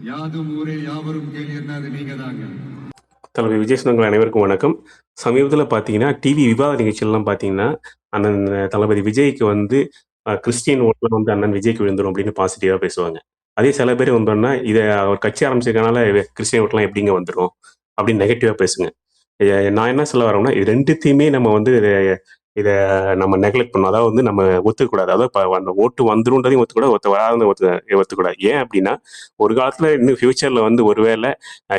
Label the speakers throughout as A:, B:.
A: யாதும் ஊரே யாவரும் கேள்வி அது நீங்க தாங்க.
B: தளபதி விஜய் சொந்தங்கள் அனைவருக்கும் வணக்கம். சமீபத்தில் பார்த்தீங்கன்னா டிவி விவாத நிகழ்ச்சிகள்லாம் பார்த்தீங்கன்னா அண்ணன் தளபதி விஜய்க்கு வந்து கிறிஸ்டியன் ஓட்டுலாம் வந்து அண்ணன் விஜய்க்கு விழுந்துடும் அப்படின்னு பாசிட்டிவாக பேசுவாங்க. அதே சில பேர் வந்தோன்னா இதை அவர் கட்சி ஆரம்பிச்சதுனால கிறிஸ்டியன் ஓட்டுலாம் எப்படிங்க வந்துடும் அப்படின்னு நெகட்டிவாக பேசுங்க. நான் என்ன சொல்ல வரேன்னா இது ரெண்டுத்தையுமே நம்ம வந்து இதை நம்ம நெக்லெக்ட் பண்ணணும். அதாவது வந்து நம்ம ஒத்துக்கூடாது. அதாவது அந்த ஓட்டு வந்துருன்றதையும் ஒத்துக்கூடாது, வராத ஒத்துக்கூடாது. ஏன் அப்படின்னா ஒரு காலத்துல இன்னும் ஃபியூச்சர்ல வந்து ஒருவேளை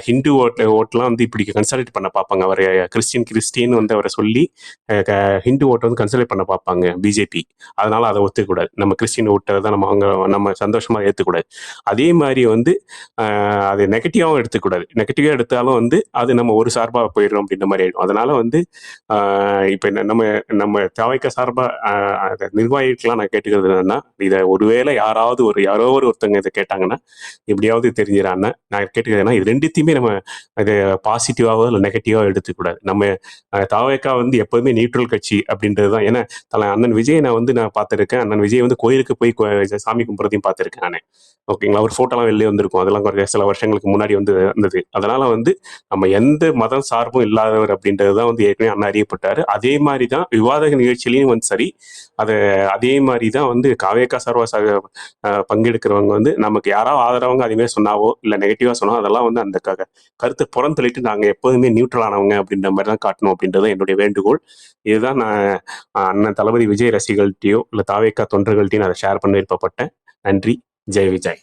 B: ஹிந்து ஓட்டெல்லாம் வந்து இப்படி கன்சல்ட் பண்ண பார்ப்பாங்க. அவர் கிறிஸ்டின் வந்து அவரை சொல்லி ஹிந்து ஓட்டை வந்து கன்சல்ட் பண்ண பார்ப்பாங்க பிஜேபி. அதனால அதை ஒத்துக்கூடாது. நம்ம கிறிஸ்டின் ஓட்டை தான் நம்ம சந்தோஷமா ஏற்றுக்கூடாது. அதே மாதிரி வந்து அது நெகட்டிவாகவும் எடுத்துக்கூடாது. நெகட்டிவாக எடுத்தாலும் வந்து அது நம்ம ஒரு சார்பாக போயிடும் அப்படின்ற மாதிரி ஆயிடும். அதனால வந்து இப்போ நம்ம நம்ம தவைக்க சார்பாக நிர்வாகிகளாம் நான் கேட்டுக்கிறது என்னன்னா, இதை ஒருவேளை யாரோ ஒருத்தங்க இதை கேட்டாங்கன்னா எப்படியாவது தெரிஞ்சிடான்னு நான் கேட்டுக்கிறேன்னா இது ரெண்டுத்தையுமே நம்ம இதை பாசிட்டிவாவோ இல்லை நெகட்டிவாக எடுத்துக்கூடாது. நம்ம தவைக்கா வந்து எப்போதுமே நியூட்ரல் கட்சி அப்படின்றது தான். ஏன்னா அண்ணன் விஜய் நான் பார்த்துருக்கேன். அண்ணன் விஜய் வந்து கோயிலுக்கு போய் சாமி கும்பிட்றதையும் பார்த்துருக்கேன் நான். ஓகேங்களா, ஒரு ஃபோட்டோலாம் வெளியே வந்திருக்கும். அதெல்லாம் சில வருஷங்களுக்கு முன்னாடி வந்து வந்தது. அதனால வந்து நம்ம எந்த மதம் சார்பும் இல்லாதவர் அப்படின்றது தான் வந்து ஏற்கனவே அண்ணா அறியப்பட்டாரு. அதே மாதிரி தான் விவாத நிகழ்ச்சியிலையும் வந்து சரி, அதே மாதிரி தான் வந்து காவேக்கா சார்பா பங்கெடுக்கிறவங்க வந்து நமக்கு யாராவது ஆதரவங்க அதுமாதிரி சொன்னாவோ இல்லை நெகட்டிவாக சொன்னாவோ அதெல்லாம் வந்து அந்த கருத்தை புறந்தள்ளிட்டு நாங்கள் எப்போதுமே நியூட்ரல் ஆனவங்க அப்படின்ற மாதிரி தான் காட்டணும் அப்படின்றது என்னுடைய வேண்டுகோள். இதுதான் நான் அண்ணன் தளபதி விஜய் ரசிகர்கள்ட்டையோ இல்லை தாவேக்கா தொண்டர்கள்ட்டையும் நான் அதை ஷேர் பண்ண விருப்பப்பட்டேன். நன்றி. ஜெய் விஜய்.